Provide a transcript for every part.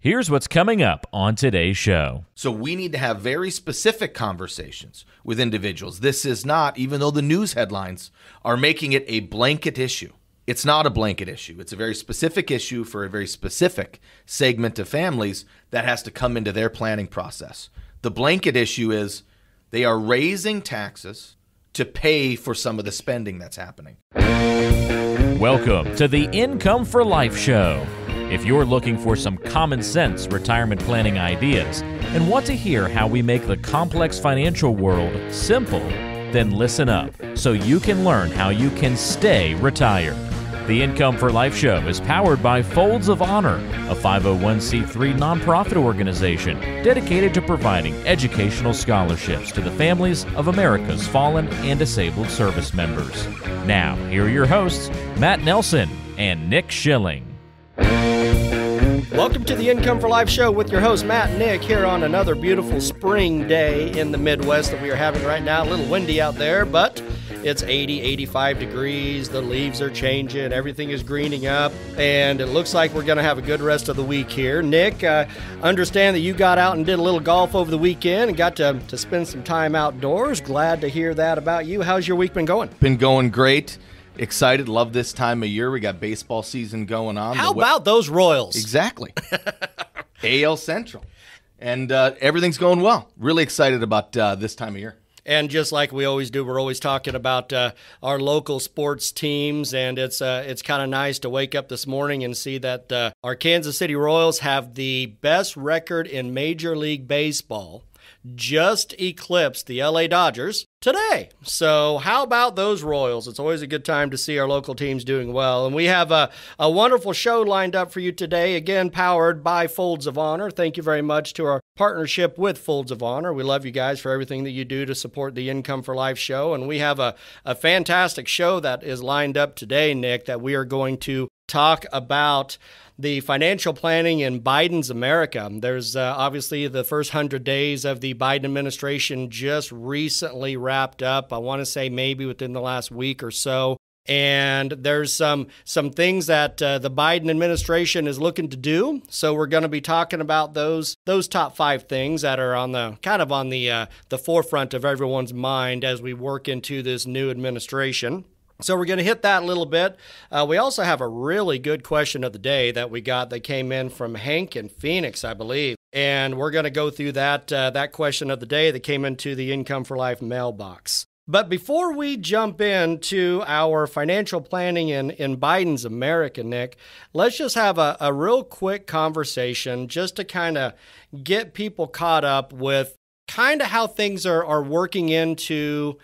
Here's what's coming up on today's show. So we need to have very specific conversations with individuals. This is not, even though the news headlines are making it a blanket issue, it's not a blanket issue. It's a very specific issue for a very specific segment of families that has to come into their planning process. The blanket issue is they are raising taxes to pay for some of the spending that's happening. Welcome to the Income for Life Show. If you're looking for some common sense retirement planning ideas and want to hear how we make the complex financial world simple, then listen up so you can learn how you can stay retired. The Income for Life Show is powered by Folds of Honor, a 501c3 nonprofit organization dedicated to providing educational scholarships to the families of America's fallen and disabled service members. Now, here are your hosts, Matt Nelson and Nick Schilling. Welcome to the Income for Life Show with your host, Matt and Nick, here on another beautiful spring day in the Midwest that we are having right now. A little windy out there, but it's 80, 85 degrees. The leaves are changing. Everything is greening up, and it looks like we're going to have a good rest of the week here. Nick, understand that you got out and did a little golf over the weekend and got to spend some time outdoors. Glad to hear that about you. How's your week been going? Been going great. Excited. Love this time of year. We got baseball season going on. How about those Royals? Exactly. AL Central. And everything's going well. Really excited about this time of year. And just like we always do, we're always talking about our local sports teams, and it's kind of nice to wake up this morning and see that our Kansas City Royals have the best record in Major League Baseball, just eclipsed the LA Dodgers today. So how about those Royals? It's always a good time to see our local teams doing well. And we have a wonderful show lined up for you today, again, powered by Folds of Honor. Thank you very much to our partnership with Folds of Honor. We love you guys for everything that you do to support the Income for Life show. And we have a fantastic show that is lined up today, Nick, that we are going to talk about the financial planning in Biden's America. There's obviously the first 100 days of the Biden administration just recently wrapped up. I want to say maybe within the last week or so. And there's some things that the Biden administration is looking to do. So we're going to be talking about those top 5 things that are on the forefront of everyone's mind as we work into this new administration. So we're going to hit that a little bit. We also have a really good question of the day that we got that came in from Hank in Phoenix, I believe. And we're going to go through that question of the day that came into the Income for Life mailbox. But before we jump into our financial planning in Biden's America, Nick, let's just have a real quick conversation just to kind of get people caught up with kind of how things are working into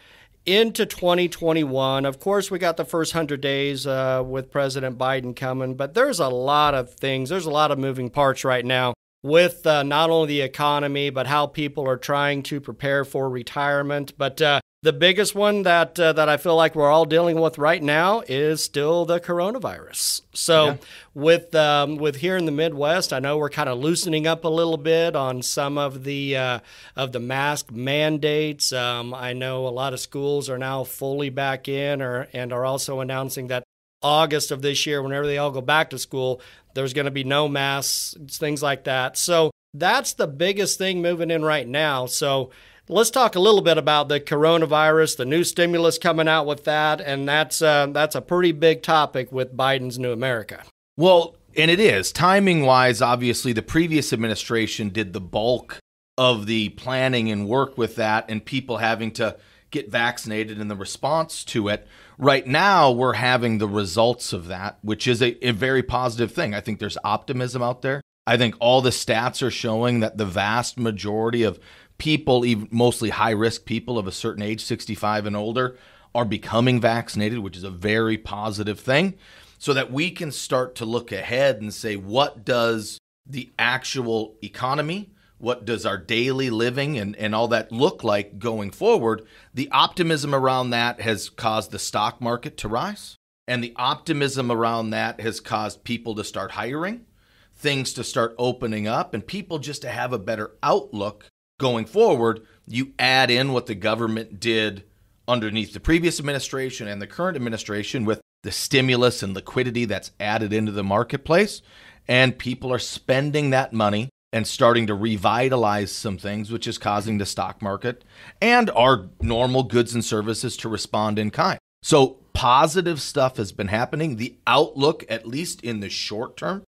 2021. Of course, we got the first 100 days with President Biden coming, but there's a lot of things. There's a lot of moving parts right now with not only the economy, but how people are trying to prepare for retirement. But the biggest one that I feel like we're all dealing with right now is still the coronavirus. So with here in the Midwest, I know we're kind of loosening up a little bit on some of the mask mandates. I know a lot of schools are now fully back in and are also announcing that August of this year, whenever they all go back to school, there's going to be no masks, things like that. So that's the biggest thing moving in right now. So let's talk a little bit about the coronavirus, the new stimulus coming out with that, and that's a pretty big topic with Biden's new America. Well, and it is. Timing-wise, obviously, the previous administration did the bulk of the planning and work with that and people having to get vaccinated in the response to it. Right now, we're having the results of that, which is a very positive thing. I think there's optimism out there. I think all the stats are showing that the vast majority of people, even mostly high-risk people of a certain age, 65 and older, are becoming vaccinated, which is a very positive thing, so that we can start to look ahead and say, what does the actual economy, what does our daily living and all that look like going forward? The optimism around that has caused the stock market to rise, and the optimism around that has caused people to start hiring, things to start opening up, and people just to have a better outlook going forward. You add in what the government did underneath the previous administration and the current administration with the stimulus and liquidity that's added into the marketplace. and people are spending that money and starting to revitalize some things, which is causing the stock market and our normal goods and services to respond in kind. So positive stuff has been happening. The outlook, at least in the short term,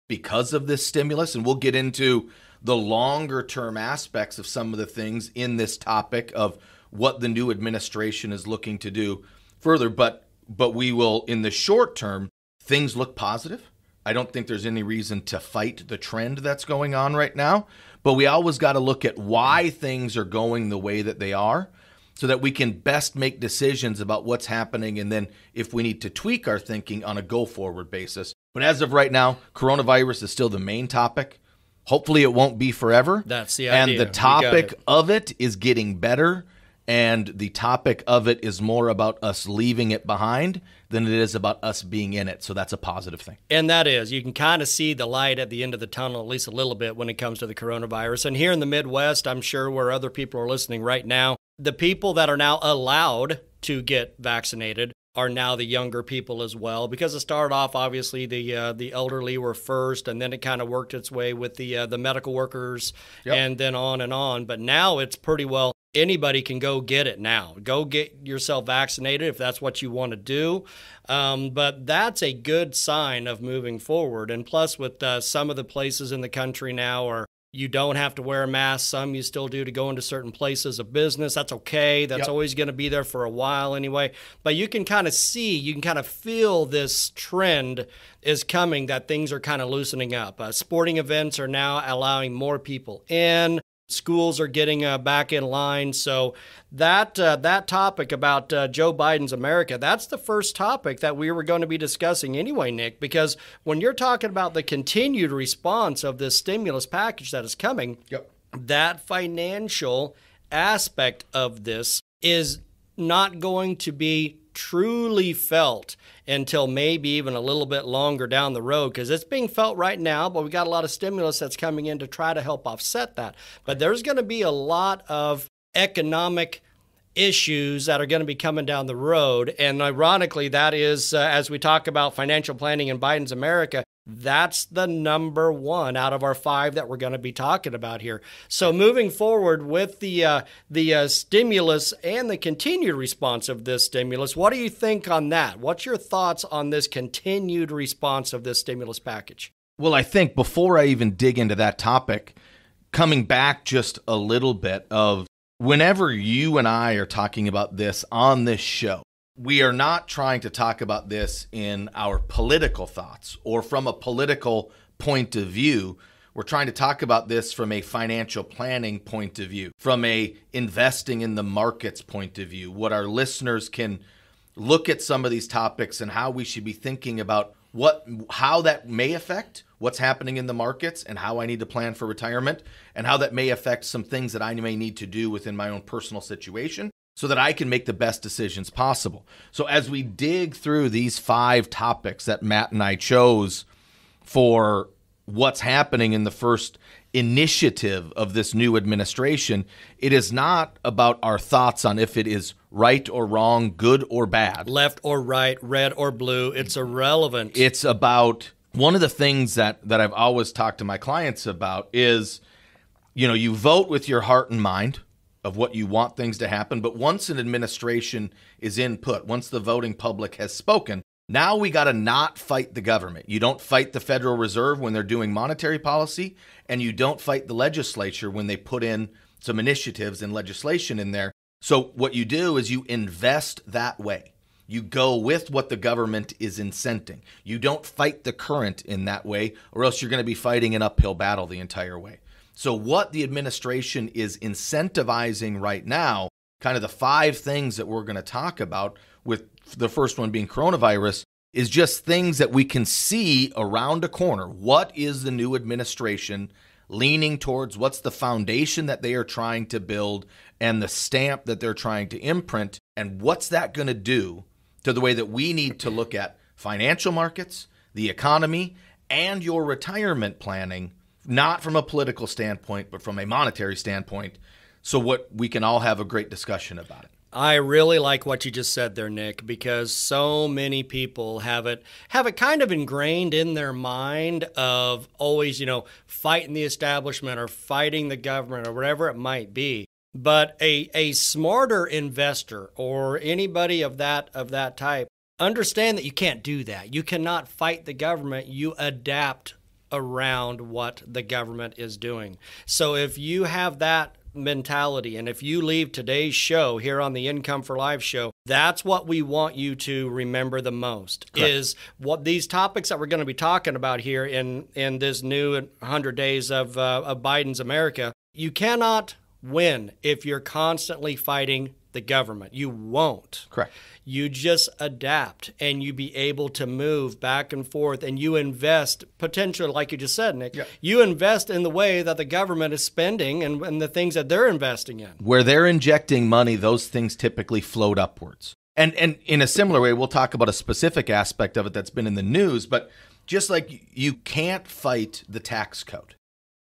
because of this stimulus, and we'll get into the longer term aspects of some of the things in this topic of what the new administration is looking to do further. But we will, in the short term, things look positive. I don't think there's any reason to fight the trend that's going on right now, but we always got to look at why things are going the way that they are so that we can best make decisions about what's happening and then if we need to tweak our thinking on a go-forward basis. But as of right now, coronavirus is still the main topic. Hopefully it won't be forever. That's the idea. And the topic of it is getting better, and the topic of it is more about us leaving it behind than it is about us being in it. So that's a positive thing. And that is, you can kind of see the light at the end of the tunnel, at least a little bit, when it comes to the coronavirus. And here in the Midwest, I'm sure where other people are listening right now, the people that are now allowed to get vaccinated are now the younger people as well, because it started off, obviously, the elderly were first, and then it kind of worked its way with the medical workers, and then on and on. But now it's pretty well anybody can go get it now. Go get yourself vaccinated if that's what you want to do. But that's a good sign of moving forward. And plus, with some of the places in the country now are you don't have to wear a mask. Some you still do to go into certain places of business. That's okay. That's always going to be there for a while anyway. But you can kind of see, you can kind of feel this trend is coming, that things are kind of loosening up. Sporting events are now allowing more people in. Schools are getting back in line. So that topic about Joe Biden's America, that's the first topic that we were going to be discussing anyway, Nick, because when you're talking about the continued response of this stimulus package that is coming, that financial aspect of this is not going to be truly felt until maybe even a little bit longer down the road, because it's being felt right now, but we got a lot of stimulus that's coming in to try to help offset that. But there's going to be a lot of economic issues that are going to be coming down the road. And ironically, that is, as we talk about financial planning in Biden's America, that's the number one out of our 5 that we're going to be talking about here. So moving forward with the stimulus and the continued response of this stimulus, what do you think on that? What's your thoughts on this continued response of this stimulus package? Well, I think before I even dig into that topic, coming back just a little bit of whenever you and I are talking about this on this show, we are not trying to talk about this in our political thoughts or from a political point of view. We're trying to talk about this from a financial planning point of view, from a investing in the markets point of view, what our listeners can look at some of these topics and how we should be thinking about how that may affect what's happening in the markets and how I need to plan for retirement and how that may affect some things that I may need to do within my own personal situation, so that I can make the best decisions possible. So as we dig through these 5 topics that Matt and I chose for what's happening in the first initiative of this new administration, it is not about our thoughts on if it is right or wrong, good or bad. Left or right, red or blue, it's irrelevant. It's about, one of the things that I've always talked to my clients about is, you vote with your heart and mind of what you want things to happen. But once an administration is input, once the voting public has spoken, now we got to not fight the government. You don't fight the Federal Reserve when they're doing monetary policy, and you don't fight the legislature when they put in some initiatives and legislation in there. So what you do is you invest that way. You go with what the government is incenting. You don't fight the current in that way, or else you're going to be fighting an uphill battle the entire way. So what the administration is incentivizing right now, kind of the 5 things that we're going to talk about, with the first one being coronavirus, is just things that we can see around a corner. What is the new administration leaning towards? What's the foundation that they are trying to build and the stamp that they're trying to imprint? And what's that going to do to the way that we need to look at financial markets, the economy, and your retirement planning, not from a political standpoint, but from a monetary standpoint, so what we can all have a great discussion about it. I really like what you just said there, Nick, because so many people have it kind of ingrained in their mind of always, fighting the establishment or fighting the government or whatever it might be. But a smarter investor or anybody of that type understand that you can't do that. You cannot fight the government. You adapt around what the government is doing. So if you have that mentality, and if you leave today's show here on the Income for Life show, that's what we want you to remember the most. Correct. Is what these topics that we're going to be talking about here in this new 100 days of Biden's America. You cannot win if you're constantly fighting the government. You won't. Correct. You just adapt and you be able to move back and forth, and you invest potentially, like you just said, Nick, you invest in the way that the government is spending and the things that they're investing in. Where they're injecting money, those things typically float upwards. And in a similar way, we'll talk about a specific aspect of it that's been in the news, but just like you can't fight the tax code,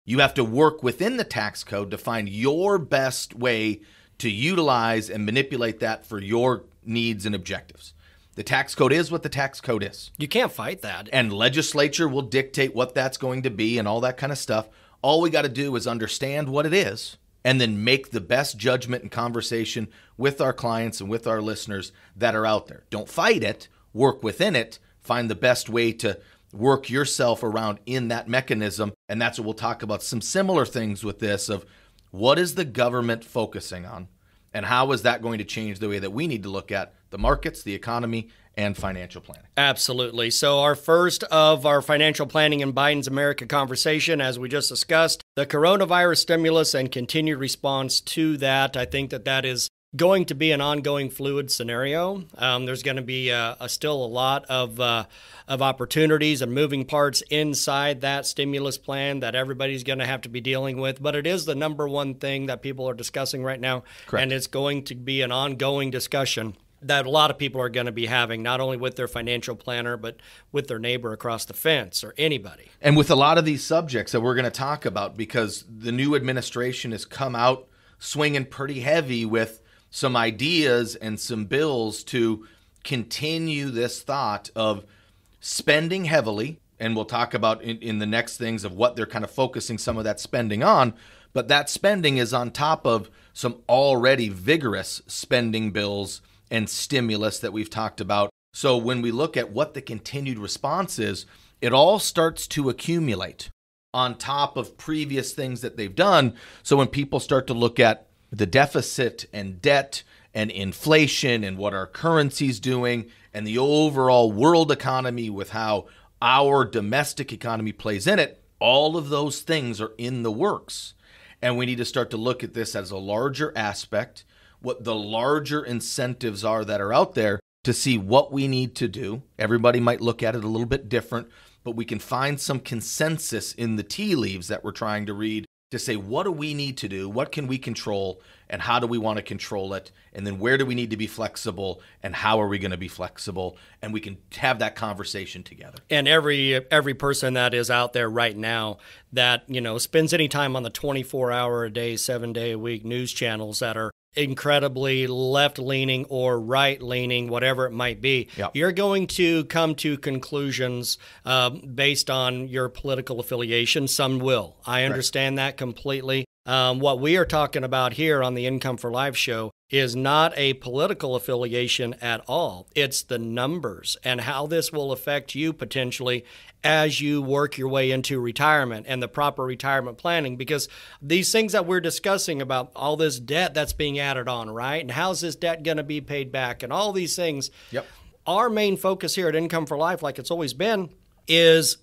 you have to work within the tax code to find your best way to utilize and manipulate that for your needs and objectives. The tax code is what the tax code is. You can't fight that. And legislature will dictate what that's going to be and all that kind of stuff. All we got to do is understand what it is and then make the best judgment and conversation with our clients and with our listeners that are out there. Don't fight it, work within it, find the best way to work yourself around in that mechanism. And that's what we'll talk about, some similar things with this of what is the government focusing on and how is that going to change the way that we need to look at the markets, the economy, and financial planning. Absolutely. So our first of our financial planning in Biden's America conversation, as we just discussed, the coronavirus stimulus and continued response to that. I think that is going to be an ongoing fluid scenario. There's going to be still a lot of opportunities and moving parts inside that stimulus plan that everybody's going to have to be dealing with. But it is the number one thing that people are discussing right now. Correct. And it's going to be an ongoing discussion that a lot of people are going to be having, not only with their financial planner, but with their neighbor across the fence or anybody. And with a lot of these subjects that we're going to talk about, because the new administration has come out swinging pretty heavy with some ideas and some bills to continue this thought of spending heavily. And we'll talk about in the next things of what they're kind of focusing some of that spending on. But that spending is on top of some already vigorous spending bills and stimulus that we've talked about. So when we look at what the continued response is, it all starts to accumulate on top of previous things that they've done. So when people start to look at the deficit and debt and inflation and what our currency's doing and the overall world economy with how our domestic economy plays in it, all of those things are in the works. And we need to start to look at this as a larger aspect, what the larger incentives are that are out there to see what we need to do. Everybody might look at it a little bit different, but we can find some consensus in the tea leaves that we're trying to read to say, what do we need to do? What can we control? And how do we want to control it? And then where do we need to be flexible? And how are we going to be flexible? And we can have that conversation together. And every person that is out there right now that, spends any time on the 24-hour-a-day, 7-day-a-week news channels that are incredibly left-leaning or right-leaning, whatever it might be, you're going to come to conclusions based on your political affiliation. Some will. I understand that completely. What we are talking about here on the Income for Life show is not a political affiliation at all. It's the numbers and how this will affect you potentially as you work your way into retirement and the proper retirement planning, because these things that we're discussing about all this debt that's being added on, right? And how's this debt going to be paid back and all these things. Our main focus here at Income for Life, like it's always been, is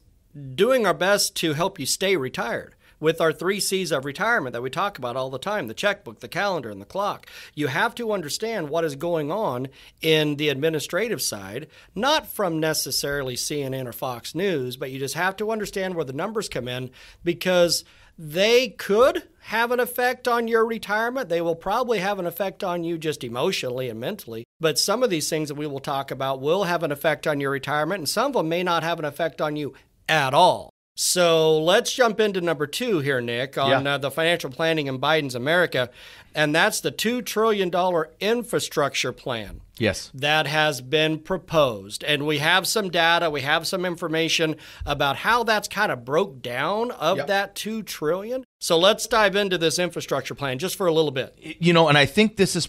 doing our best to help you stay retired. With our 3 C's of retirement that we talk about all the time, the checkbook, the calendar, and the clock, you have to understand what is going on in the administrative side, not from necessarily CNN or Fox News, but you just have to understand where the numbers come in, because they could have an effect on your retirement. They will probably have an effect on you just emotionally and mentally. But some of these things that we will talk about will have an effect on your retirement, and some of them may not have an effect on you at all. So let's jump into number 2 here, Nick, on the financial planning in Biden's America, and that's the $2 trillion infrastructure plan. Yes. That has been proposed. And we have some data, we have some information about how that's kind of broke down of that $2 trillion. So let's dive into this infrastructure plan just for a little bit. And I think this is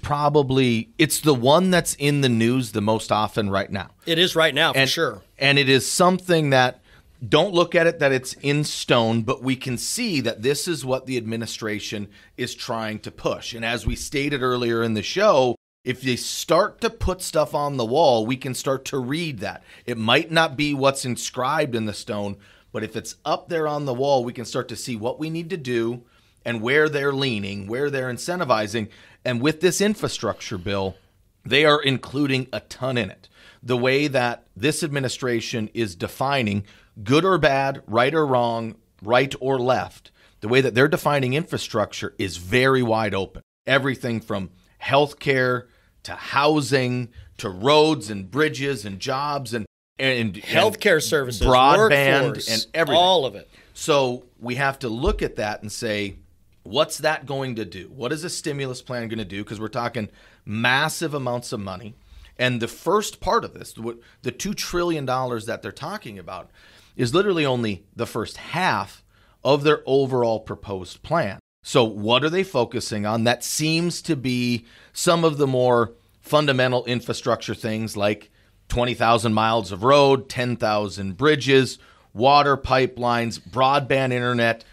it's the one that's in the news the most often right now. It is right now, for sure. And it is something that, don't look at it that it's in stone, but we can see that this is what the administration is trying to push. And as we stated earlier in the show, if they start to put stuff on the wall, we can start to read that. It might not be what's inscribed in the stone, but if it's up there on the wall, we can start to see what we need to do and where they're leaning, where they're incentivizing. And with this infrastructure bill, they are including a ton in it. The way that this administration is defining good or bad, right or wrong, right or left, the way that they're defining infrastructure is very wide open. Everything from healthcare to housing to roads and bridges and jobs and healthcare services, broadband, workforce, and everything. All of it. So we have to look at that and say, what's that going to do? What is a stimulus plan going to do? Because we're talking massive amounts of money. And the first part of this, the $2 trillion that they're talking about, is literally only the first half of their overall proposed plan. So what are they focusing on? That seems to be some of the more fundamental infrastructure things like 20,000 miles of road, 10,000 bridges, water pipelines, broadband internet,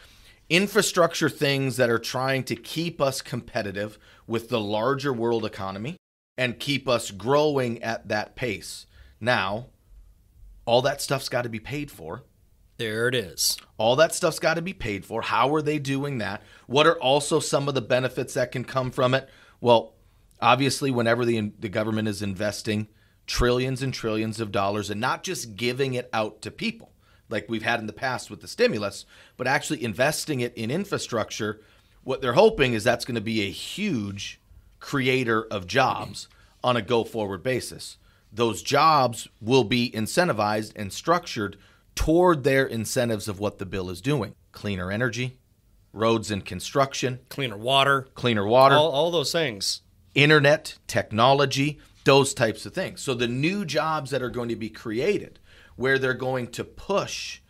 infrastructure things that are trying to keep us competitive with the larger world economy and keep us growing at that pace. Now, all that stuff's got to be paid for. There it is. All that stuff's got to be paid for. How are they doing that? What are also some of the benefits that can come from it? Well, obviously, whenever the government is investing trillions and trillions of dollars and not just giving it out to people like we've had in the past with the stimulus, but actually investing it in infrastructure, what they're hoping is that's going to be a huge creator of jobs on a go-forward basis. Those jobs will be incentivized and structured toward their incentives of what the bill is doing. Cleaner energy, roads and construction. Cleaner water. All those things. Internet, technology, those types of things. So the new jobs that are going to be created, where they're going to push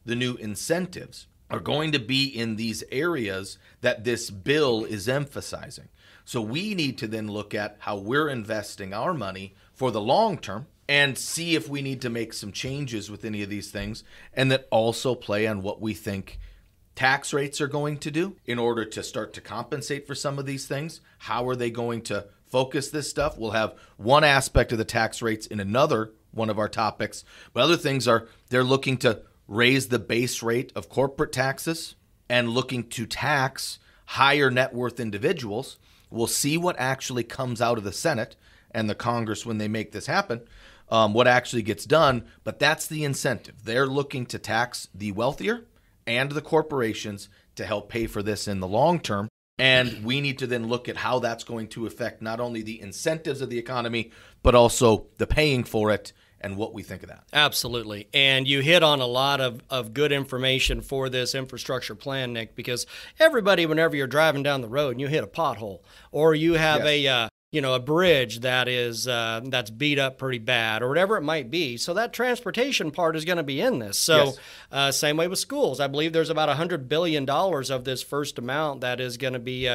the new incentives, are going to be in these areas that this bill is emphasizing. So we need to then look at how we're investing our money for the long term and see if we need to make some changes with any of these things, and that also play on what we think tax rates are going to do in order to start to compensate for some of these things. How are they going to focus this stuff? We'll have one aspect of the tax rates in another one of our topics, but other things are they're looking to raise the base rate of corporate taxes and looking to tax higher net worth individuals. We'll see what actually comes out of the Senate and the Congress when they make this happen, what actually gets done. But that's the incentive. They're looking to tax the wealthier and the corporations to help pay for this in the long term. And we need to then look at how that's going to affect not only the incentives of the economy, but also the paying for it and what we think of that. Absolutely. And you hit on a lot of good information for this infrastructure plan, Nick, because everybody, whenever you're driving down the road and you hit a pothole or you have a bridge that is that's beat up pretty bad or whatever it might be. So that transportation part is going to be in this. So same way with schools. I believe there's about $100 billion of this first amount that is going to be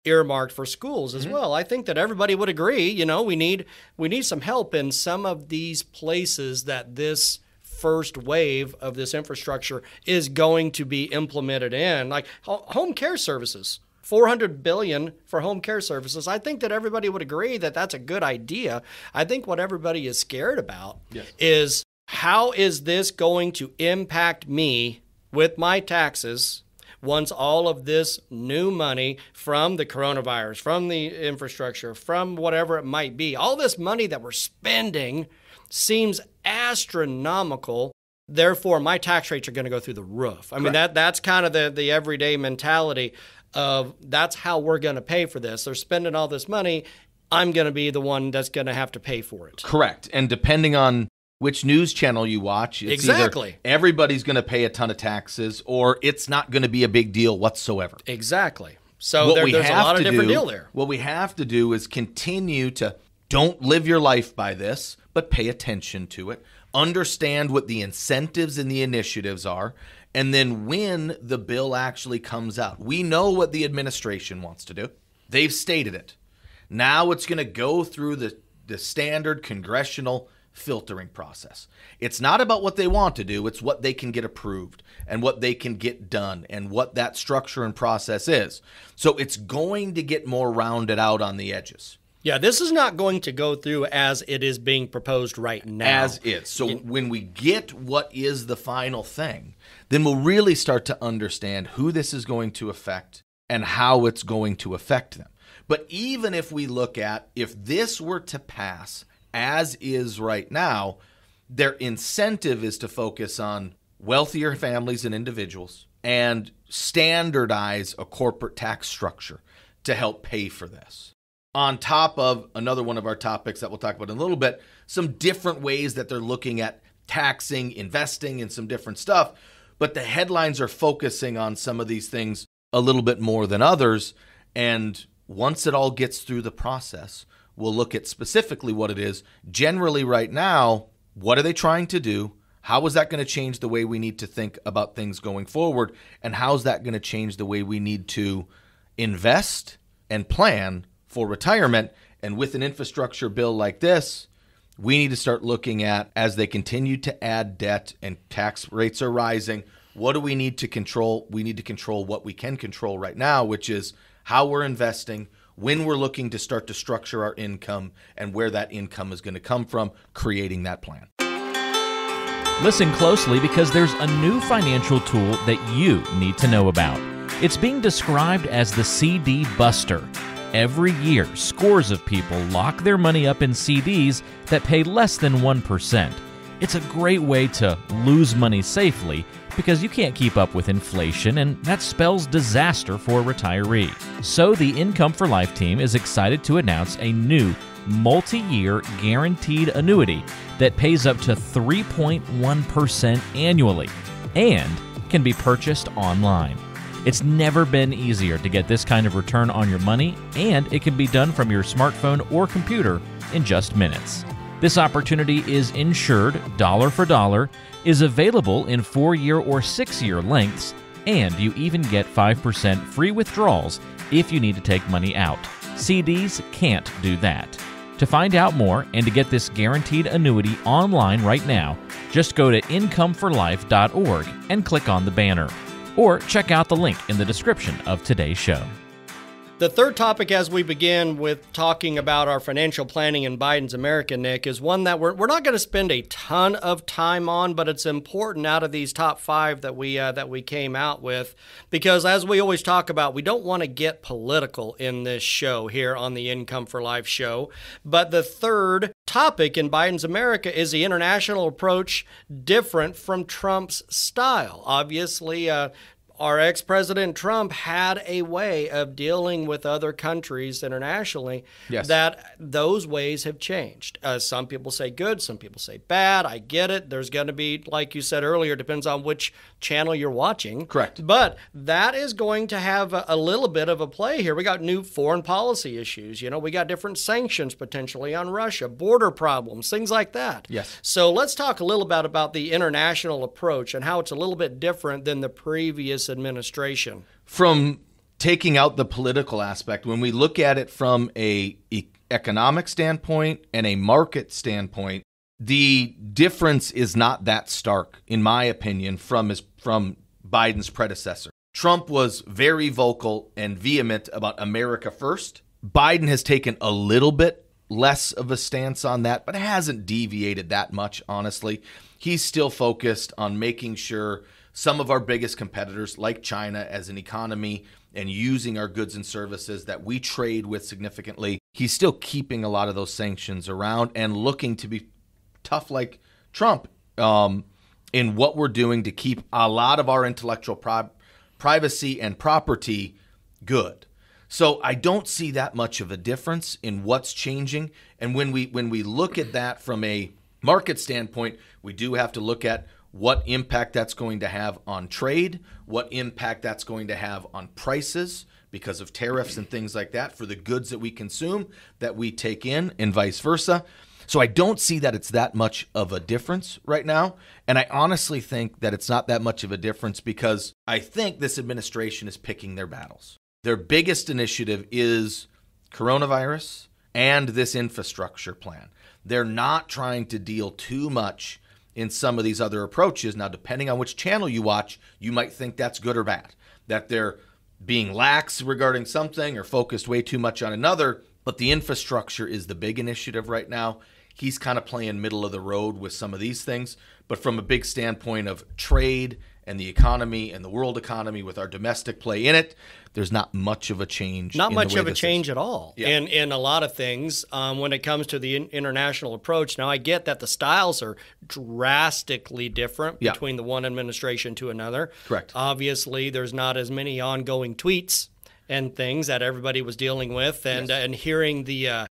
earmarked for schools as well. I think that everybody would agree, we need some help in some of these places that this first wave of this infrastructure is going to be implemented in, like home care services. $400 billion for home care services. I think that everybody would agree that that's a good idea. I think what everybody is scared about is how is this going to impact me with my taxes once all of this new money from the coronavirus, from the infrastructure, from whatever it might be, all this money that we're spending seems astronomical. Therefore, my tax rates are going to go through the roof. I mean, that's kind of the everyday mentality of that's how we're going to pay for this. They're spending all this money. I'm going to be the one that's going to have to pay for it. Correct. And depending on which news channel you watch. It's exactly. Either everybody's going to pay a ton of taxes or it's not going to be a big deal whatsoever. Exactly. So there's a lot of different deal there. What we have to do is continue to don't live your life by this, but pay attention to it. Understand what the incentives and the initiatives are. And then when the bill actually comes out, we know what the administration wants to do. They've stated it. Now it's going to go through the standard congressional filtering process. It's not about what they want to do. It's what they can get approved and what they can get done and what that structure and process is. So it's going to get more rounded out on the edges. Yeah, this is not going to go through as it is being proposed right now. As is. So when we get what is the final thing, then we'll really start to understand who this is going to affect and how it's going to affect them. But even if we look at if this were to pass as is right now, their incentive is to focus on wealthier families and individuals and standardize a corporate tax structure to help pay for this. On top of another one of our topics that we'll talk about in a little bit, some different ways that they're looking at taxing, investing, and some different stuff. But the headlines are focusing on some of these things a little bit more than others. And once it all gets through the process, we'll look at specifically what it is. Generally right now, what are they trying to do? How is that going to change the way we need to think about things going forward? And how is that going to change the way we need to invest and plan for retirement? And with an infrastructure bill like this, we need to start looking at, as they continue to add debt and tax rates are rising, what do we need to control? We need to control what we can control right now, which is how we're investing, when we're looking to start to structure our income, and where that income is going to come from, creating that plan. Listen closely because there's a new financial tool that you need to know about. It's being described as the CD Buster. Every year, scores of people lock their money up in CDs that pay less than 1%. It's a great way to lose money safely because you can't keep up with inflation, and that spells disaster for a retiree. So the Income for Life team is excited to announce a new multi-year guaranteed annuity that pays up to 3.1% annually and can be purchased online. It's never been easier to get this kind of return on your money, and it can be done from your smartphone or computer in just minutes. This opportunity is insured dollar for dollar, is available in 4-year or 6-year lengths, and you even get 5% free withdrawals if you need to take money out. CDs can't do that. To find out more and to get this guaranteed annuity online right now, just go to incomeforlife.org and click on the banner. Or check out the link in the description of today's show. The third topic as we begin with talking about our financial planning in Biden's America, Nick, is one that we're not going to spend a ton of time on, but it's important out of these top 5 that we came out with, because as we always talk about, we don't want to get political in this show here on the Income for Life show. But the third topic in Biden's America is the international approach different from Trump's style. Obviously, our ex-president Trump had a way of dealing with other countries internationally. Yes. That those ways have changed. Some people say good, some people say bad. I get it. There's going to be, like you said earlier, depends on which channel you're watching. Correct. But that is going to have a little bit of a play here. We got new foreign policy issues. You know, we got different sanctions potentially on Russia, border problems, things like that. Yes. So let's talk a little bit about the international approach and how it's a little bit different than the previous administration. From taking out the political aspect, when we look at it from a economic standpoint and a market standpoint, the difference is not that stark, in my opinion, from Biden's predecessor. Trump was very vocal and vehement about America first. Biden has taken a little bit less of a stance on that, but hasn't deviated that much, honestly. He's still focused on making sure some of our biggest competitors, like China as an economy, and using our goods and services that we trade with significantly, he's still keeping a lot of those sanctions around and looking to be tough like Trump in what we're doing to keep a lot of our intellectual privacy and property good. So I don't see that much of a difference in what's changing. And when we look at that from a market standpoint, we do have to look at what impact that's going to have on trade, what impact that's going to have on prices because of tariffs and things like that for the goods that we consume, that we take in, and vice versa. So I don't see that it's that much of a difference right now. And I honestly think that it's not that much of a difference because I think this administration is picking their battles. Their biggest initiative is coronavirus and this infrastructure plan. They're not trying to deal too much in some of these other approaches. Now, depending on which channel you watch, you might think that's good or bad, that they're being lax regarding something or focused way too much on another. But the infrastructure is the big initiative right now. He's kind of playing middle of the road with some of these things. But from a big standpoint of trade and the economy and the world economy with our domestic play in it, there's not much of a change. Not much of a change at all Yeah. in a lot of things when it comes to the international approach. Now, I get that the styles are drastically different Yeah. between the one administration to another. Correct. Obviously, there's not as many ongoing tweets and things that everybody was dealing with, and Yes. and hearing the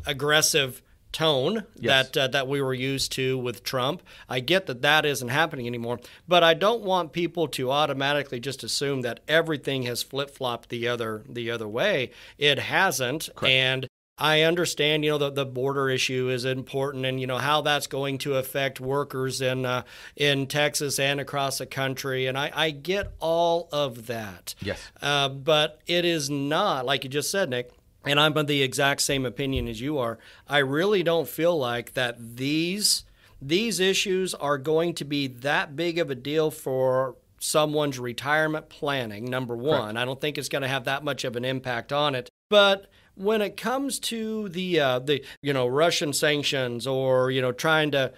aggressive tone Yes. that we were used to with Trump. I get that that isn't happening anymore, but I don't want people to automatically just assume that everything has flip-flopped the other way. It hasn't. Correct. And I understand, the border issue is important, and how that's going to affect workers in Texas and across the country, and I get all of that. Yes. But it is not, like you just said, Nick, and I'm of the exact same opinion as you are. I really don't feel like that these issues are going to be that big of a deal for someone's retirement planning, number one. Correct. I don't think it's going to have that much of an impact on it. But when it comes to the Russian sanctions or trying to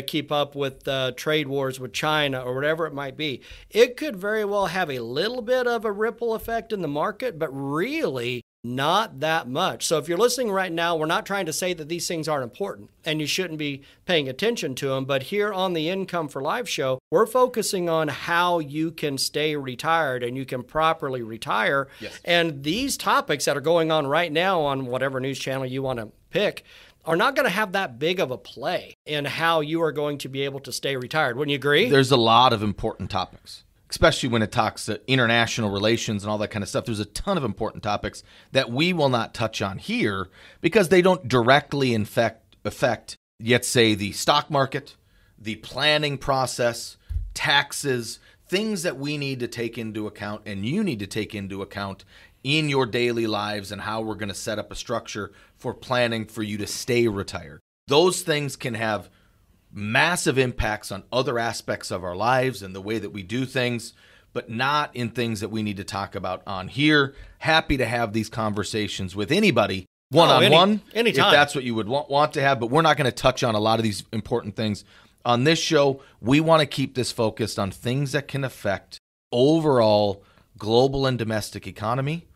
keep up with trade wars with China or whatever it might be, it could very well have a little bit of a ripple effect in the market, but really not that much. So if you're listening right now, we're not trying to say that these things aren't important and you shouldn't be paying attention to them. But here on the Income for Life show, we're focusing on how you can stay retired and you can properly retire. Yes. And these topics that are going on right now on whatever news channel you want to pick are not going to have that big of a play in how you are going to be able to stay retired. Wouldn't you agree? There's a lot of important topics, especially when it talks to international relations and all that kind of stuff. There's a ton of important topics that we will not touch on here because they don't directly affect, yet say, the stock market, the planning process, taxes, things that we need to take into account and you need to take into account in your daily lives and how we're going to set up a structure for planning for you to stay retired. Those things can have massive impacts on other aspects of our lives and the way that we do things, but not in things that we need to talk about on here. Happy to have these conversations with anybody one-on-one, anytime. if that's what you would want to have, but we're not going to touch on a lot of these important things. On this show, we want to keep this focused on things that can affect overall global and domestic economy,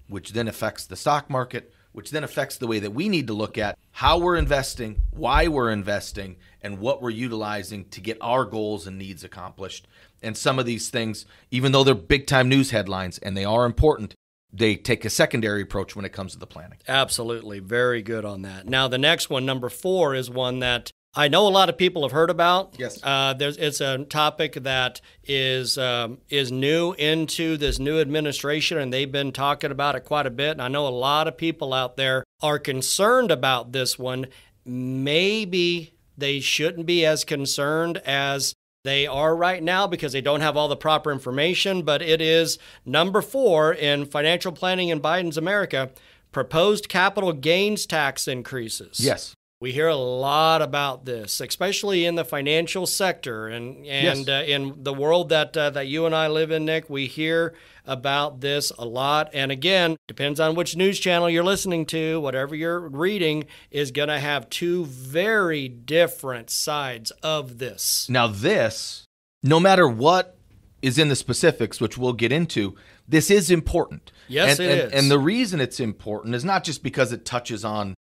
which then affects the stock market, which then affects the way that we need to look at how we're investing, why we're investing, and what we're utilizing to get our goals and needs accomplished. And some of these things, even though they're big-time news headlines and they are important, they take a secondary approach when it comes to the planning. Absolutely. Very good on that. Now, the next one, number 4, is one that I know a lot of people have heard about. Yes. It's a topic that is new into this new administration, and they've been talking about it quite a bit. And I know a lot of people out there are concerned about this one. Maybe they shouldn't be as concerned as they are right now because they don't have all the proper information, but it is number 4 in financial planning in Biden's America, proposed capital gains tax increases. Yes. We hear a lot about this, especially in the financial sector and Yes. In the world that you and I live in, Nick. We hear about this a lot. And again, depends on which news channel you're listening to. Whatever you're reading is going to have 2 very different sides of this. Now this, no matter what is in the specifics, which we'll get into, this is important. Yes, it is. And the reason it's important is not just because it touches on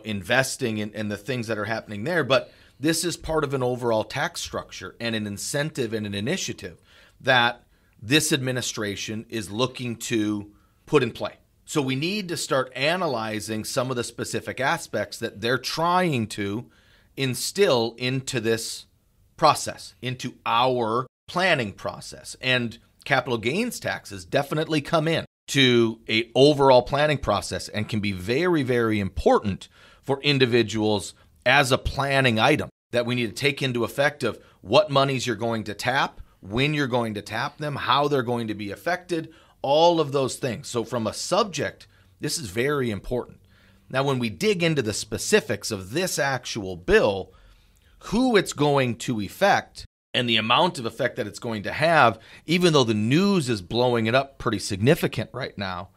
investing and the things that are happening there, but this is part of an overall tax structure and an incentive and an initiative that this administration is looking to put in play. So we need to start analyzing some of the specific aspects that they're trying to instill into this process, into our planning process. And capital gains taxes definitely come in to an overall planning process and can be very, very important for individuals as a planning item that we need to take into effect of what monies you're going to tap, when you're going to tap them, how they're going to be affected, all of those things. So from a subject, this is very important. Now, when we dig into the specifics of this actual bill, who it's going to affect and the amount of effect that it's going to have, even though the news is blowing it up pretty significant right now,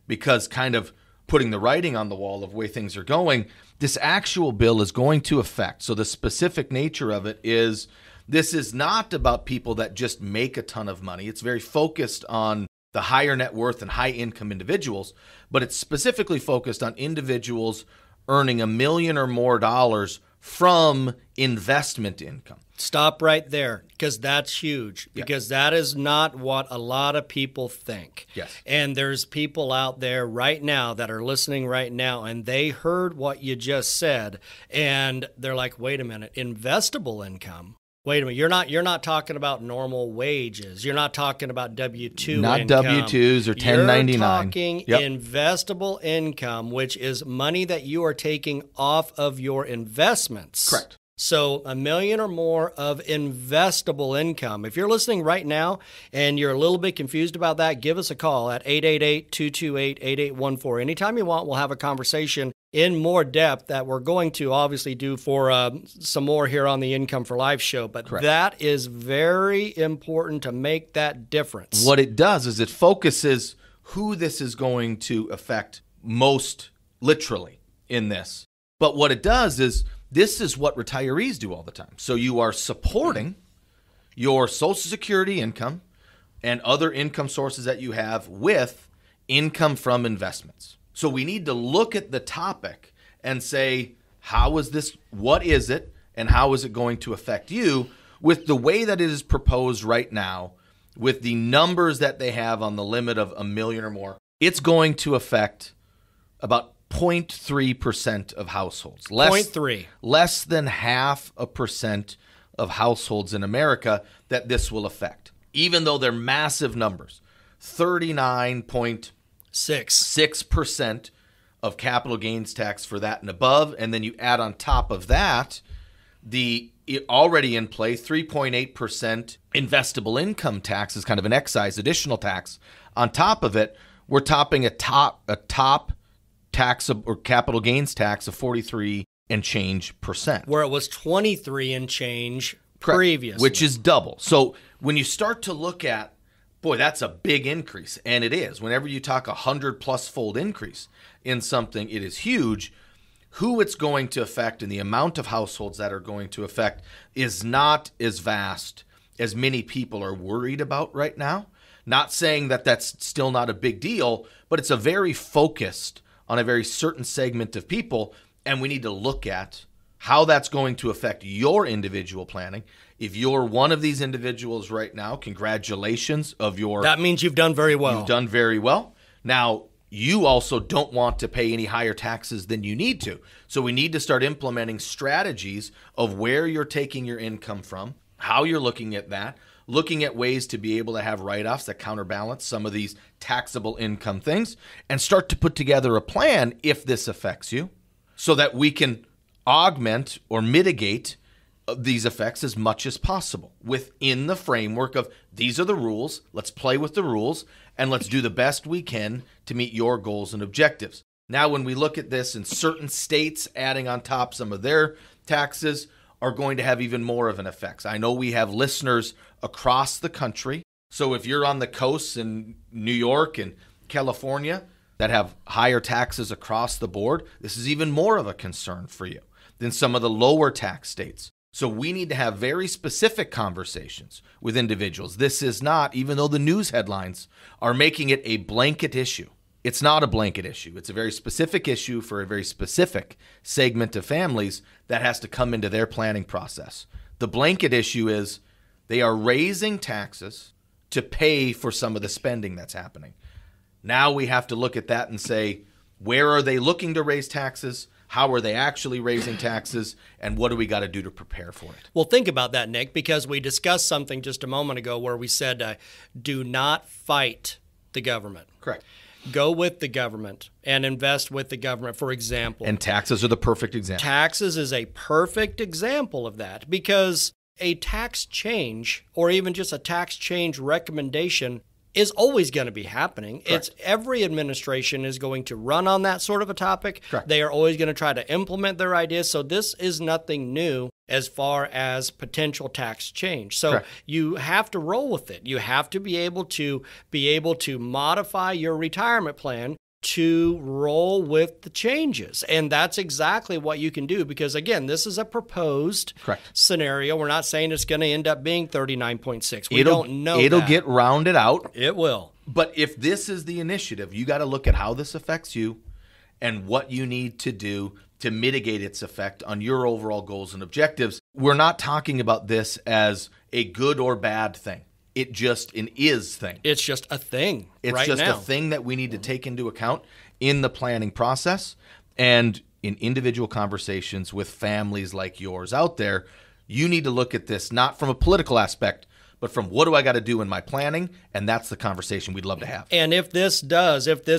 because kind of putting the writing on the wall of the way things are going, this actual bill is going to affect. So the specific nature of it is this is not about people that just make a ton of money. It's very focused on the higher net worth and high income individuals, but it's specifically focused on individuals earning $1 million or more from investment income. Stop right there, because that's huge, because that is not what a lot of people think. Yes. And there's people out there right now that are listening right now, and they heard what you just said, and they're like, wait a minute, investable income? Wait a minute, you're not talking about normal wages. You're not talking about W-2 not income. W-2s or 1099. You're talking investable income, which is money that you are taking off of your investments. Correct. So $1 million or more of investable income. If you're listening right now and you're a little bit confused about that, give us a call at 888-228-8814. Anytime you want, we'll have a conversation in more depth that we're going to obviously do for some more here on the Income for Life show. But Correct. That is very important to make that difference. What it does is it focuses who this is going to affect most literally in this. But what it does is this is what retirees do all the time. So you are supporting your Social Security income and other income sources that you have with income from investments. So we need to look at the topic and say, how is this, what is it, and how is it going to affect you with the way that it is proposed right now, with the numbers that they have on the limit of $1 million or more. It's going to affect about 0.3% of households. 0.3. Less than 0.5% of households in America that this will affect. Even though they're massive numbers. 39.6% of capital gains tax for that and above. And then you add on top of that the already in play 3.8% investable income tax is kind of an excise additional tax. On top of it, we're topping a top tax or capital gains tax of 43 and change percent. Where it was 23 and change Correct. Previously. Which is double. So when you start to look at, boy, that's a big increase. And it is. Whenever you talk 100+ fold increase in something, it is huge. Who it's going to affect and the amount of households that are going to affect is not as vast as many people are worried about right now. Not saying that that's still not a big deal, but it's a very focused on a very certain segment of people, and we need to look at how that's going to affect your individual planning. If you're one of these individuals right now, congratulations of your... That means you've done very well. You've done very well. Now, you also don't want to pay any higher taxes than you need to. So we need to start implementing strategies of where you're taking your income from, how you're looking at that, looking at ways to be able to have write-offs that counterbalance some of these taxable income things, and start to put together a plan if this affects you so that we can augment or mitigate these effects as much as possible within the framework of these are the rules, let's play with the rules, and let's do the best we can to meet your goals and objectives. Now, when we look at this in certain states, adding on top some of their taxes are going to have even more of an effect. I know we have listeners across the country. So if you're on the coast in New York and California that have higher taxes across the board, this is even more of a concern for you than some of the lower tax states. So we need to have very specific conversations with individuals. This is not, even though the news headlines are making it a blanket issue, it's not a blanket issue. It's a very specific issue for a very specific segment of families that has to come into their planning process. The blanket issue is they are raising taxes to pay for some of the spending that's happening. Now we have to look at that and say, where are they looking to raise taxes? How are they actually raising taxes? And what do we got to do to prepare for it? Well, think about that, Nick, because we discussed something just a moment ago where we said, do not fight the government. Correct. Go with the government and invest with the government, for example. And taxes are the perfect example. Taxes is a perfect example of that, because a tax change or even just a tax change recommendation is always going to be happening. Correct. It's every administration is going to run on that sort of a topic. Correct. They are always going to try to implement their ideas. So this is nothing new as far as potential tax change. So Correct. you have to roll with it. You have to be able to modify your retirement plan to roll with the changes. And that's exactly what you can do, because again, this is a proposed Correct. scenario. We're not saying it's going to end up being 39.6. We don't know. It'll that. get rounded out. It will. But if this is the initiative, you got to look at how this affects you and what you need to do to mitigate its effect on your overall goals and objectives. We're not talking about this as a good or bad thing. It just an is thing. It's just a thing. It's right just now. a thing that we need to take into account in the planning process and in individual conversations with families like yours out there. You need to look at this not from a political aspect, but from what do I got to do in my planning? And that's the conversation we'd love to have. And if this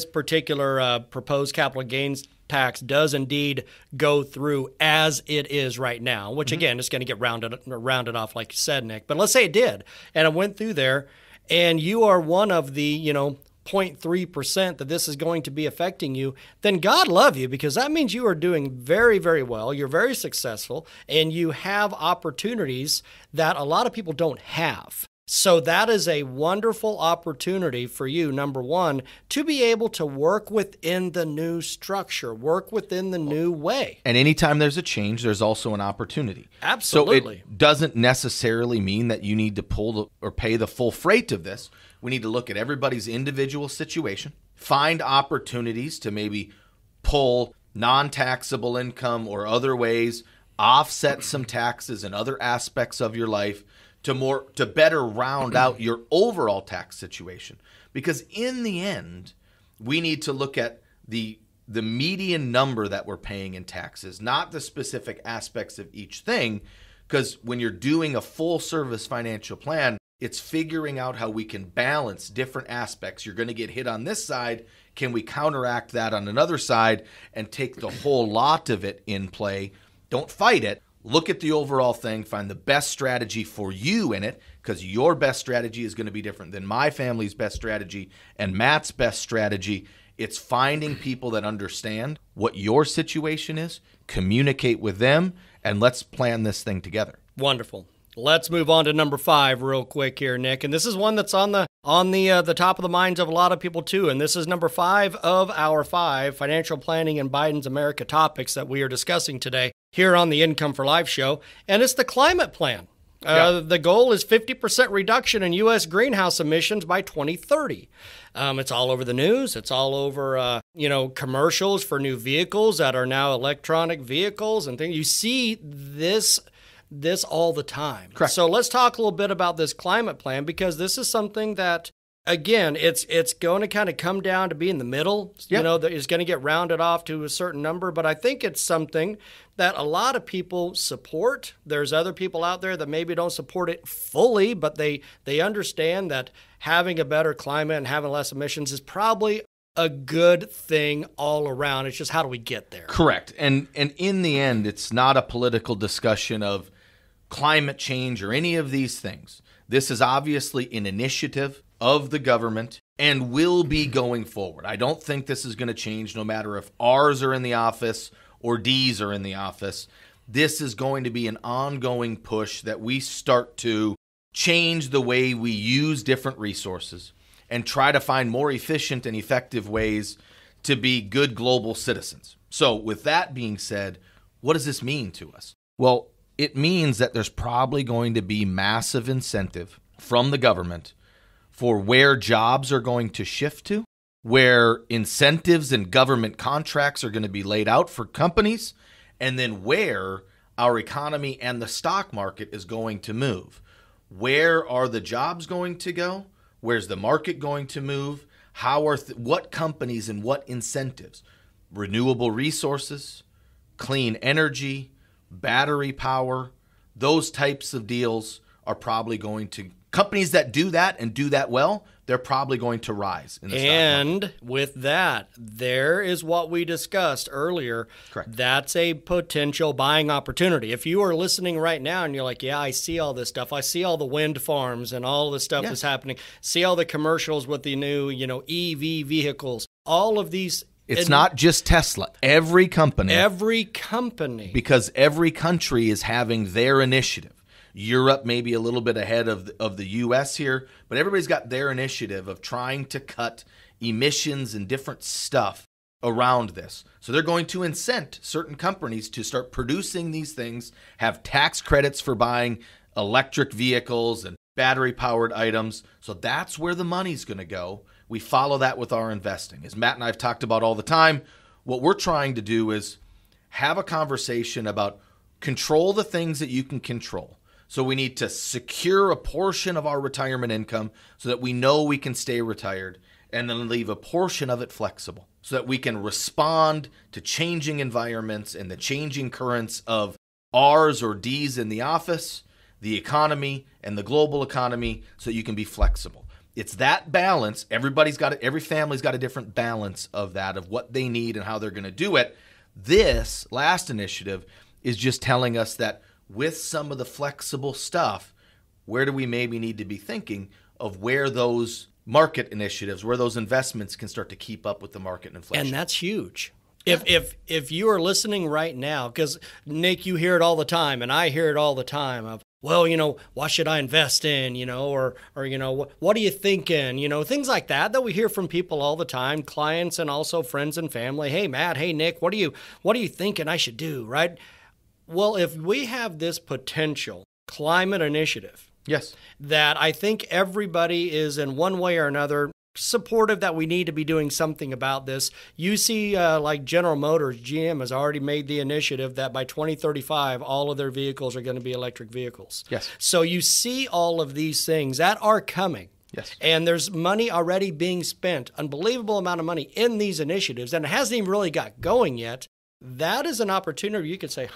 particular proposed capital gains tax does indeed go through as it is right now, which again is going to get rounded off, like you said, Nick. But let's say it did, and it went through there, and you are one of the 0.3% that this is going to be affecting you, then God love you, because that means you are doing very, very well. You're very successful, and you have opportunities that a lot of people don't have. So that is a wonderful opportunity for you, number one, to be able to work within the new structure, work within the new way. And anytime there's a change, there's also an opportunity. Absolutely. So it doesn't necessarily mean that you need to pull or pay the full freight of this. We need to look at everybody's individual situation, find opportunities to maybe pull non-taxable income or other ways, offset some taxes and other aspects of your life to better round out your overall tax situation. Because in the end, we need to look at the median number that we're paying in taxes, not the specific aspects of each thing. Because when you're doing a full service financial plan, it's figuring out how we can balance different aspects. You're going to get hit on this side. Can we counteract that on another side and take the whole lot of it in play? Don't fight it. Look at the overall thing, find the best strategy for you in it, because your best strategy is going to be different than my family's best strategy and Matt's best strategy. It's finding people that understand what your situation is, communicate with them, and let's plan this thing together. Wonderful. Let's move on to number 5 real quick here, Nick. And this is one that's on the top of the minds of a lot of people too. And this is number 5 of our 5 financial planning in Biden's America topics that we are discussing today here on the Income for Life show. And it's the climate plan. The goal is 50% reduction in U.S. greenhouse emissions by 2030. It's all over the news. It's all over, commercials for new vehicles that are now electronic vehicles and things. You see this all the time. Correct. So let's talk a little bit about this climate plan, because this is something that, again, it's going to kind of come down to be in the middle. Yep. It's going to get rounded off to a certain number, but I think it's something that a lot of people support. There's other people out there that maybe don't support it fully, but they understand that having a better climate and having less emissions is probably a good thing all around. It's just, how do we get there? Correct. And in the end, it's not a political discussion of climate change or any of these things. This is obviously an initiative of the government and will be going forward. I don't think this is going to change no matter if R's are in the office or D's are in the office. This is going to be an ongoing push that we start to change the way we use different resources and try to find more efficient and effective ways to be good global citizens. So with that being said, what does this mean to us? Well, it means that there's probably going to be massive incentive from the government for where jobs are going to shift to, where incentives and government contracts are going to be laid out for companies, and then where our economy and the stock market is going to move. Where are the jobs going to go? Where's the market going to move? What companies and what incentives? Renewable resources, clean energy, battery power, those types of deals are probably going to, companies that do that and do that well, they're probably going to rise in the stock market. And with that, there is what we discussed earlier. Correct. That's a potential buying opportunity. If you are listening right now and you're like, yeah, I see all this stuff. I see all the wind farms and all the stuff that's happening. See all the commercials with the new, EV vehicles. All of these. It's not just Tesla. Every company. Because every country is having their initiative. Europe maybe a little bit ahead of the U.S. here, but everybody's got their initiative of trying to cut emissions and different stuff around this. So they're going to incent certain companies to start producing these things, have tax credits for buying electric vehicles and battery-powered items. So that's where the money's going to go. We follow that with our investing. As Matt and I have talked about all the time, what we're trying to do is have a conversation about control the things that you can control. So we need to secure a portion of our retirement income so that we know we can stay retired, and then leave a portion of it flexible so that we can respond to changing environments and the changing currents of R's or D's in the office, the economy, and the global economy, so you can be flexible. It's that balance. Every family's got a different balance of that, of what they need and how they're going to do it. This last initiative is just telling us that with some of the flexible stuff, where do we maybe need to be thinking of where those market initiatives, where those investments can start to keep up with the market and inflation. And that's huge. If you are listening right now, because Nick, you hear it all the time, and I hear it all the time of, well, what should I invest in, or what are you thinking, things like that we hear from people all the time, clients and also friends and family. Hey, Matt, hey, Nick, what are you thinking I should do, right? Well, if we have this potential climate initiative, yes, that I think everybody is in one way or another supportive that we need to be doing something about this. You see, like General Motors, GM has already made the initiative that by 2035, all of their vehicles are going to be electric vehicles. Yes. So you see all of these things that are coming. Yes. And there's money already being spent, unbelievable amount of money in these initiatives, and it hasn't even really got going yet. That is an opportunity you could say,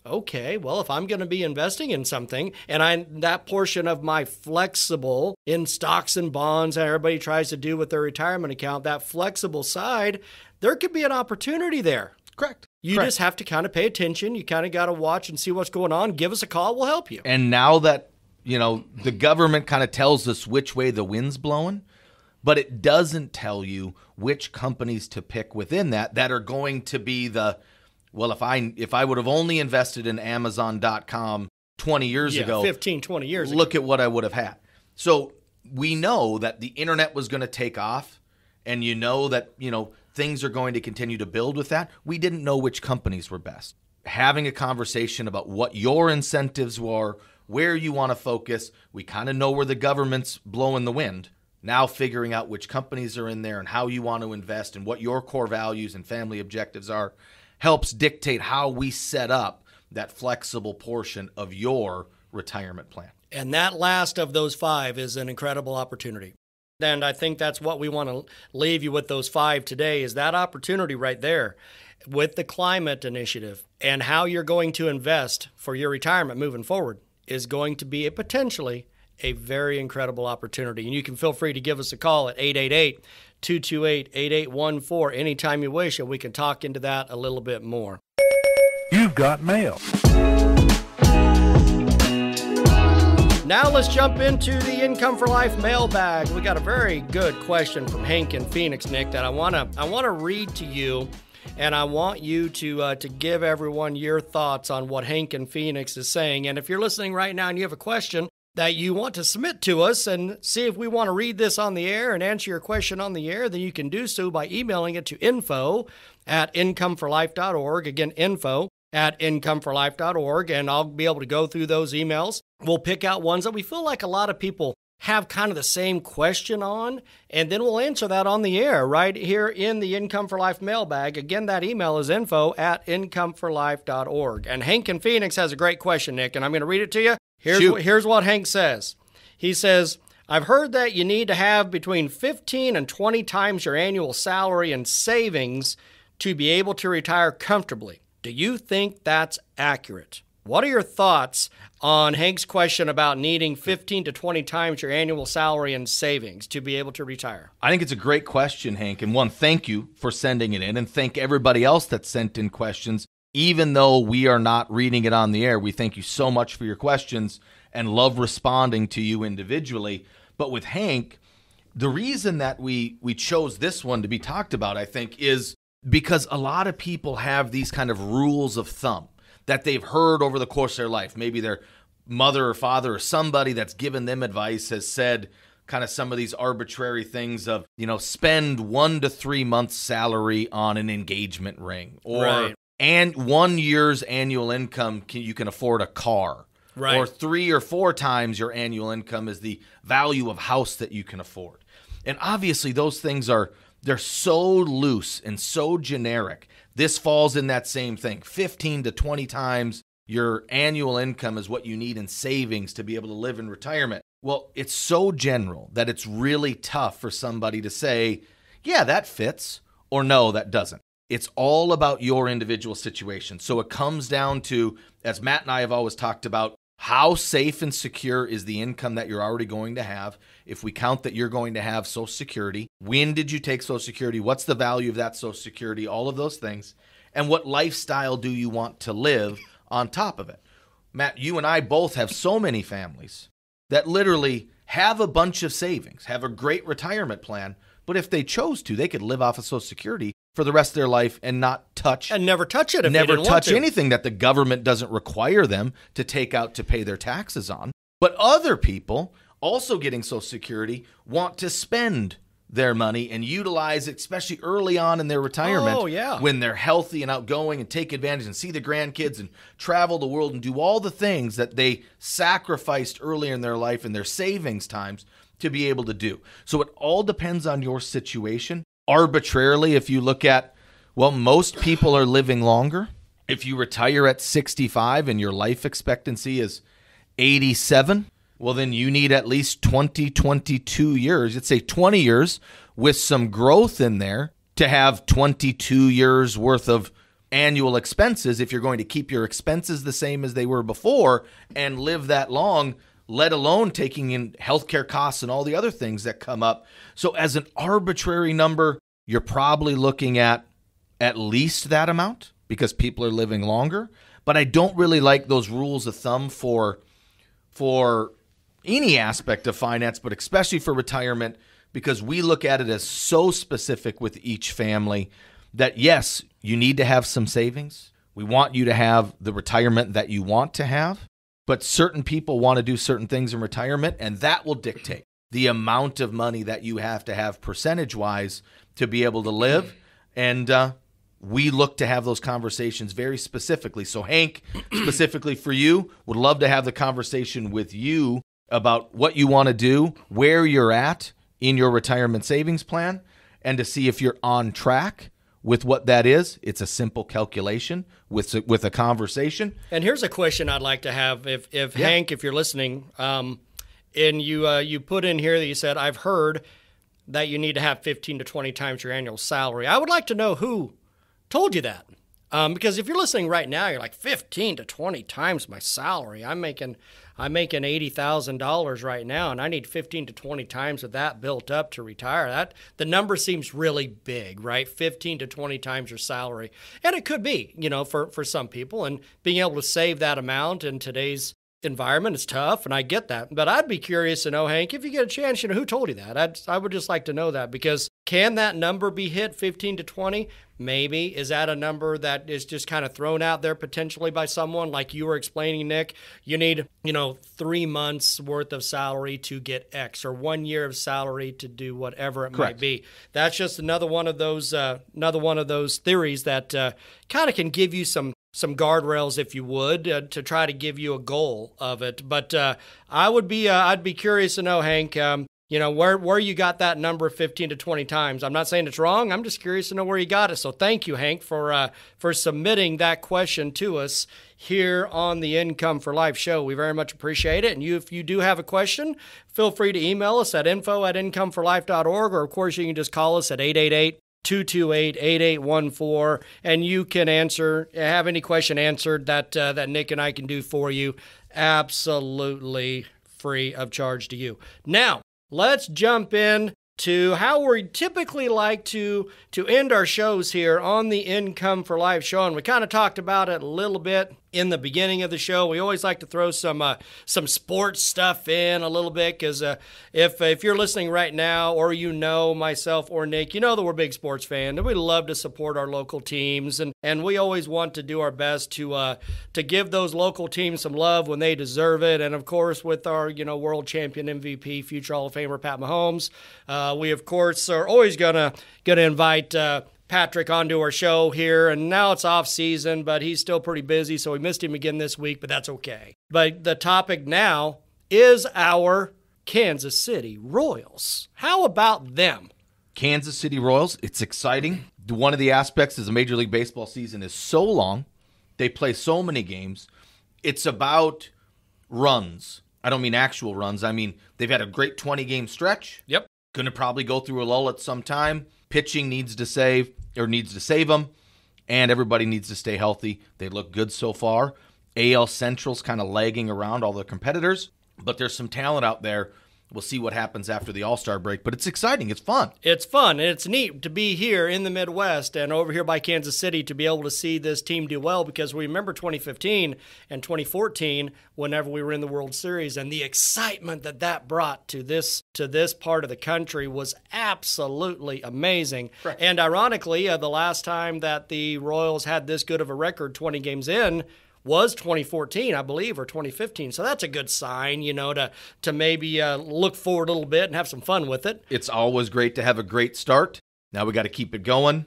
okay, well, if I'm going to be investing in something and that portion of my flexible in stocks and bonds that everybody tries to do with their retirement account, that flexible side, there could be an opportunity there. Correct. You just have to kind of pay attention. You kind of got to watch and see what's going on. Give us a call. We'll help you. And now that, the government kind of tells us which way the wind's blowing, but it doesn't tell you which companies to pick within that are going to be well, if I would have only invested in Amazon.com 20 years ago, 15, 20 years ago, look at what I would have had. So we know that the internet was going to take off, and that, things are going to continue to build with that. We didn't know which companies were best. Having a conversation about what your incentives were, where you want to focus, we kind of know where the government's blowing the wind. Now figuring out which companies are in there and how you want to invest and what your core values and family objectives are helps dictate how we set up that flexible portion of your retirement plan. And that last of those 5 is an incredible opportunity. And I think that's what we want to leave you with, those 5 today, is that opportunity right there with the climate initiative, and how you're going to invest for your retirement moving forward is going to be potentially a very incredible opportunity. And you can feel free to give us a call at 888-228-8814 anytime you wish, and we can talk into that a little bit more. You've got mail. Now let's jump into the Income for Life mailbag. We got a very good question from Hank in Phoenix, Nick, that I want to read to you, and I want you to give everyone your thoughts on what Hank in Phoenix is saying. And if you're listening right now and you have a question that you want to submit to us and see if we want to read this on the air and answer your question on the air, then you can do so by emailing it to info@incomeforlife.org. Again, info@incomeforlife.org, and I'll be able to go through those emails. We'll pick out ones that we feel like a lot of people have kind of the same question on, and then we'll answer that on the air right here in the Income for Life mailbag. Again, that email is info@incomeforlife.org. And Hank in Phoenix has a great question, Nick, and I'm going to read it to you. Here's what Hank says. He says, I've heard that you need to have between 15 and 20 times your annual salary in savings to be able to retire comfortably. Do you think that's accurate? What are your thoughts on Hank's question about needing 15 to 20 times your annual salary and savings to be able to retire? I think it's a great question, Hank. And one, thank you for sending it in, and thank everybody else that sent in questions. Even though we are not reading it on the air, we thank you so much for your questions and love responding to you individually. But with Hank, the reason that we chose this one to be talked about, I think, is because a lot of people have these kind of rules of thumb that they've heard over the course of their life. Maybe their mother or father or somebody that's given them advice has said kind of some of these arbitrary things of, spend 1 to 3 months' salary on an engagement ring, or Right. and 1 year's annual income, you can afford a car. Right. Or 3 or 4 times your annual income is the value of house that you can afford. And obviously those things they're so loose and so generic. This falls in that same thing. 15 to 20 times your annual income is what you need in savings to be able to live in retirement. Well, it's so general that it's really tough for somebody to say, yeah, that fits, or no, that doesn't. It's all about your individual situation. So it comes down to, as Matt and I have always talked about, how safe and secure is the income that you're already going to have? If we count that you're going to have Social Security, when did you take Social Security? What's the value of that Social Security? All of those things. And what lifestyle do you want to live on top of it? Matt, you and I both have so many families that literally have a bunch of savings, have a great retirement plan, but if they chose to, they could live off of Social Security for the rest of their life and not touch And never touch it if they never didn't want touch to. anything that the government doesn't require them to take out to pay their taxes on. But other people also getting Social Security want to spend their money and utilize it, especially early on in their retirement. Oh, yeah. When they're healthy and outgoing and take advantage and see the grandkids and travel the world and do all the things that they sacrificed earlier in their life and their savings times to be able to do. So it all depends on your situation. Arbitrarily, if you look at, most people are living longer. If you retire at 65 and your life expectancy is 87, well, then you need at least 22 years. Let's say 20 years with some growth in there to have 22 years worth of annual expenses if you're going to keep your expenses the same as they were before and live that long, let alone taking in healthcare costs and all the other things that come up. So as an arbitrary number, you're probably looking at least that amount because people are living longer. But I don't really like those rules of thumb for any aspect of finance, but especially for retirement, because we look at it as so specific with each family that, yes, you need to have some savings. We want you to have the retirement that you want to have. But certain people want to do certain things in retirement, and that will dictate the amount of money that you have to have percentage-wise to be able to live. And we look to have those conversations very specifically. So, Hank, specifically for you, would love to have the conversation with you about what you want to do, where you're at in your retirement savings plan, and to see if you're on track with what that is. It's a simple calculation with a conversation. And here's a question I'd like to have. If Hank, if you're listening, and you put in here that you said, I've heard that you need to have 15 to 20 times your annual salary. I would like to know who told you that. Because if you're listening right now, you're like 15 to 20 times my salary. I'm making $80,000 right now, and I need 15 to 20 times of that built up to retire. The number seems really big, right? 15 to 20 times your salary, and it could be, for some people. And being able to save that amount in today's environment is tough, and I get that. But I'd be curious to know, Hank, if you get a chance, who told you that? I would just like to know that, because can that number be hit, 15 to 20? Maybe. Is that a number that is just kind of thrown out there potentially by someone like you were explaining, Nick? You need, 3 months worth of salary to get X, or 1 year of salary to do whatever it might be. That's just another one of those theories that kind of can give you some guardrails, if you would, to try to give you a goal of it. But I'd be curious to know, Hank, where you got that number 15 to 20 times. I'm not saying it's wrong. I'm just curious to know where you got it. So thank you, Hank, for submitting that question to us here on the Income for Life show. We very much appreciate it. And if you do have a question, feel free to email us at info@incomeforlife.org, or of course you can just call us at 228-8814, and you can have any question answered that Nick and I can do for you, absolutely free of charge to you. Now, let's jump in to how we typically like to end our shows here on the Income for Life show. And we kind of talked about it a little bit in the beginning of the show. We always like to throw some sports stuff in a little bit because if you're listening right now, or myself or Nick, you know that we're big sports fans and we love to support our local teams, and we always want to do our best to give those local teams some love when they deserve it. And of course, with our world champion MVP, future Hall of Famer Pat Mahomes, we of course are always gonna invite Patrick onto our show here, and now it's off season, but he's still pretty busy, so we missed him again this week, but that's okay. But the topic now is our Kansas City Royals. How about them? Kansas City Royals, it's exciting. One of the aspects is the Major League Baseball season is so long. They play so many games. It's about runs. I don't mean actual runs. I mean, they've had a great 20-game stretch. Yep. Going to probably go through a lull at some time. Pitching needs to save them, and everybody needs to stay healthy. They look good so far. AL Central's kind of lagging around all the competitors, but there's some talent out there. We'll see what happens after the All-Star break, but it's exciting. It's fun. It's fun, and it's neat to be here in the Midwest and over here by Kansas City to be able to see this team do well, because we remember 2015 and 2014 whenever we were in the World Series, and the excitement that brought to this part of the country was absolutely amazing. Correct. And ironically, the last time that the Royals had this good of a record 20 games in was 2014, I believe, or 2015. So that's a good sign, to maybe look forward a little bit and have some fun with it. It's always great to have a great start. Now we got to keep it going.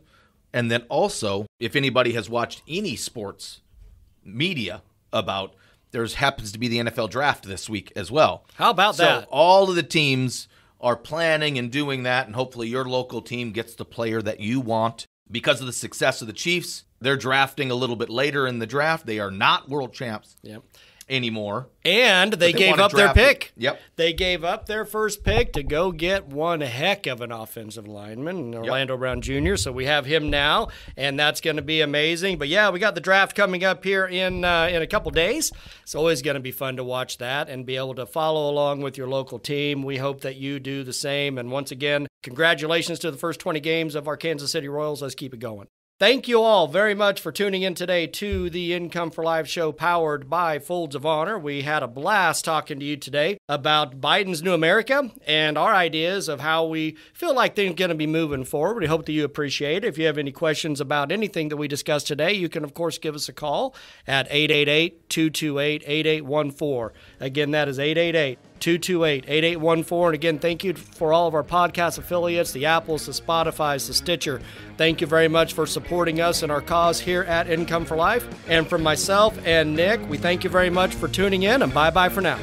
And then also, if anybody has watched any sports media about, there happens to be the NFL draft this week as well. How about that? So all of the teams are planning and doing that, and hopefully your local team gets the player that you want. Because of the success of the Chiefs, they're drafting a little bit later in the draft. They are not world champs anymore. And they gave up their pick. Yep. They gave up their first pick to go get one heck of an offensive lineman, Orlando Brown Jr., so we have him now, and that's going to be amazing. But, yeah, we got the draft coming up here in a couple days. It's always going to be fun to watch that and be able to follow along with your local team. We hope that you do the same. And once again, congratulations to the first 20 games of our Kansas City Royals. Let's keep it going. Thank you all very much for tuning in today to the Income for Life show powered by Folds of Honor. We had a blast talking to you today about Biden's New America and our ideas of how we feel like things are going to be moving forward. We hope that you appreciate it. If you have any questions about anything that we discussed today, you can, of course, give us a call at 888-228-8814. Again, that is 888-228-8814. And again, thank you for all of our podcast affiliates, the Apples, the Spotifys, the Stitcher. Thank you very much for supporting us and our cause here at Income for Life. And from myself and Nick, we thank you very much for tuning in, and bye-bye for now.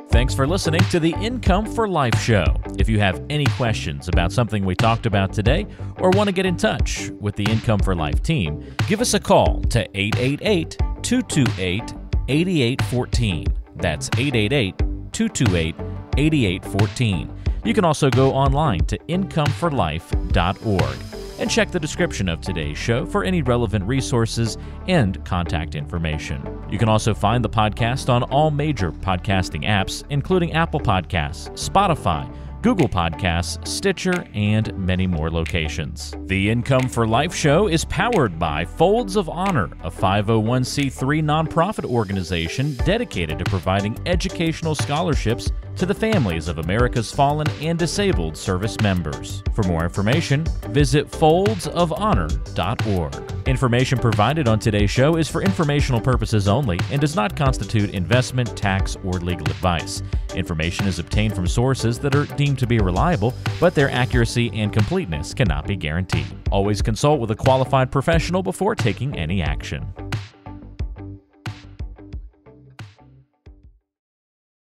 Thanks for listening to the Income for Life show. If you have any questions about something we talked about today or want to get in touch with the Income for Life team, give us a call to 888-228-8814. That's 888-228-8814. You can also go online to incomeforlife.org and check the description of today's show for any relevant resources and contact information. You can also find the podcast on all major podcasting apps, including Apple Podcasts, Spotify, Google Podcasts, Stitcher, and many more locations. The Income for Life show is powered by Folds of Honor, a 501c3 nonprofit organization dedicated to providing educational scholarships to the families of America's fallen and disabled service members. For more information, visit foldsofhonor.org. Information provided on today's show is for informational purposes only and does not constitute investment, tax, or legal advice. Information is obtained from sources that are deemed to be reliable, but their accuracy and completeness cannot be guaranteed. Always consult with a qualified professional before taking any action.